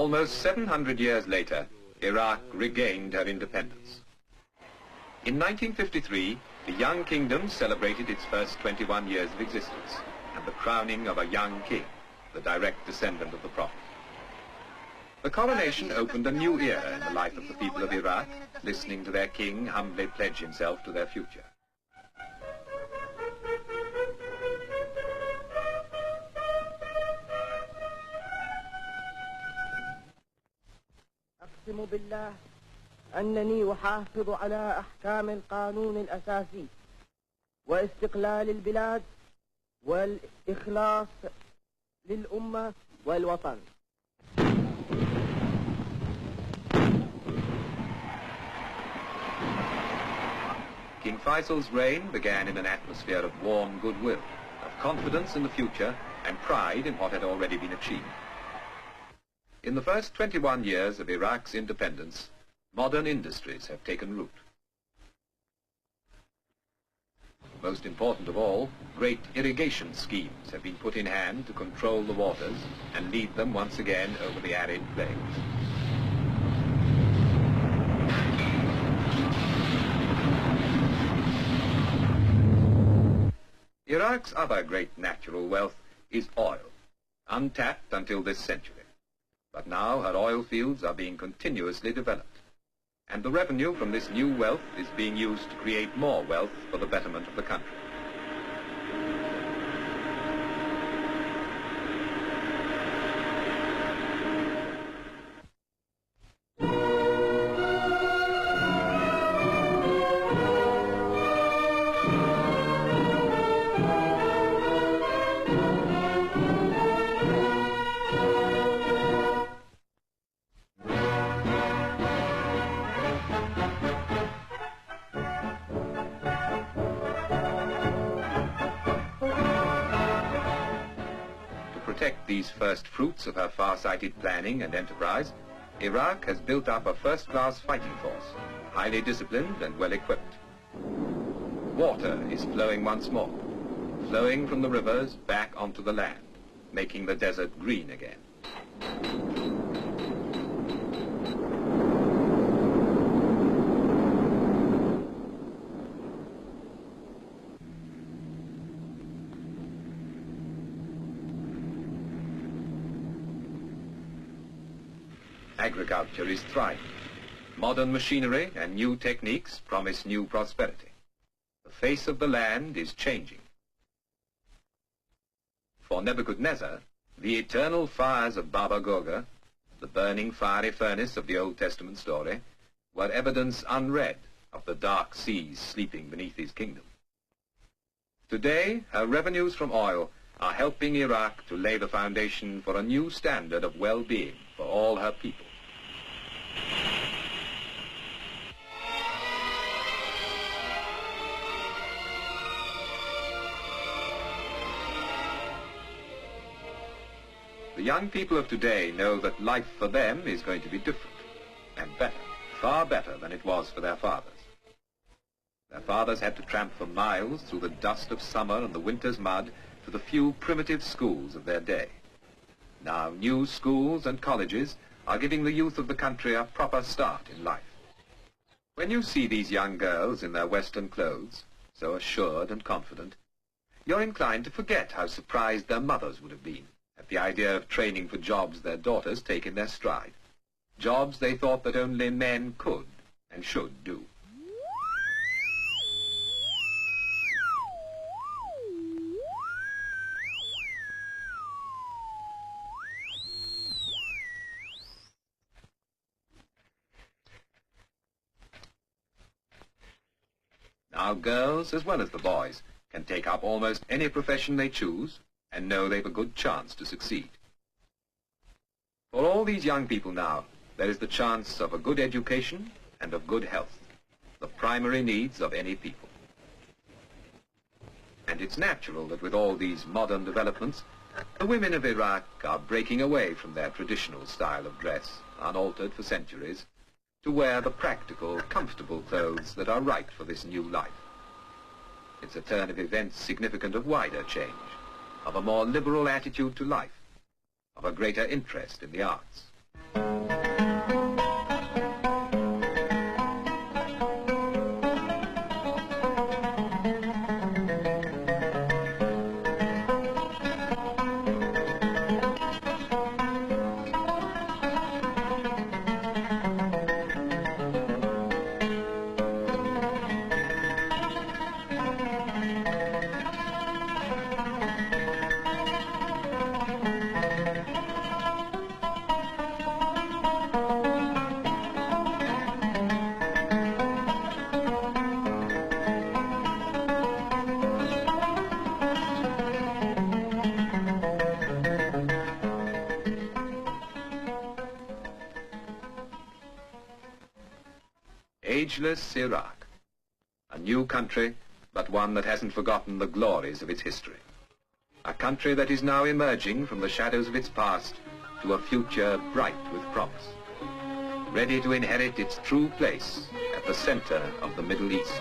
Almost 700 years later, Iraq regained her independence. In 1953, the young kingdom celebrated its first 21 years of existence and the crowning of a young king, the direct descendant of the Prophet. The coronation opened a new era in the life of the people of Iraq, listening to their king humbly pledge himself to their future. أقسم بالله أنني أحافظ على أحكام القانون الأساسي واستقلال البلاد والإخلاص للأمة والوطن. King Faisal's reign began in an atmosphere of warm goodwill, of confidence in the future and pride in what had already been achieved. In the first 21 years of Iraq's independence, modern industries have taken root. Most important of all, great irrigation schemes have been put in hand to control the waters and lead them once again over the arid plains. Iraq's other great natural wealth is oil, untapped until this century. But now her oil fields are being continuously developed, and the revenue from this new wealth is being used to create more wealth for the betterment of the country. To protect these first fruits of her far-sighted planning and enterprise, Iraq has built up a first-class fighting force, highly disciplined and well-equipped. Water is flowing once more, flowing from the rivers back onto the land, making the desert green again. Agriculture is thriving. Modern machinery and new techniques promise new prosperity. The face of the land is changing. For Nebuchadnezzar, the eternal fires of Baba Goga, the burning fiery furnace of the Old Testament story, were evidence unread of the dark seas sleeping beneath his kingdom. Today, her revenues from oil are helping Iraq to lay the foundation for a new standard of well-being for all her people. The young people of today know that life for them is going to be different and better, far better than it was for their fathers. Their fathers had to tramp for miles through the dust of summer and the winter's mud to the few primitive schools of their day. Now new schools and colleges are giving the youth of the country a proper start in life. When you see these young girls in their Western clothes, so assured and confident, you're inclined to forget how surprised their mothers would have been at the idea of training for jobs their daughters take in their stride, jobs they thought that only men could and should do. Now girls, as well as the boys, can take up almost any profession they choose and know they've a good chance to succeed. For all these young people now, there is the chance of a good education and of good health, the primary needs of any people. And it's natural that with all these modern developments, the women of Iraq are breaking away from their traditional style of dress, unaltered for centuries, to wear the practical, comfortable clothes that are right for this new life. It's a turn of events significant of wider change, of a more liberal attitude to life, of a greater interest in the arts. ageless Iraq. A new country, but one that hasn't forgotten the glories of its history. A country that is now emerging from the shadows of its past to a future bright with promise, ready to inherit its true place at the center of the Middle East.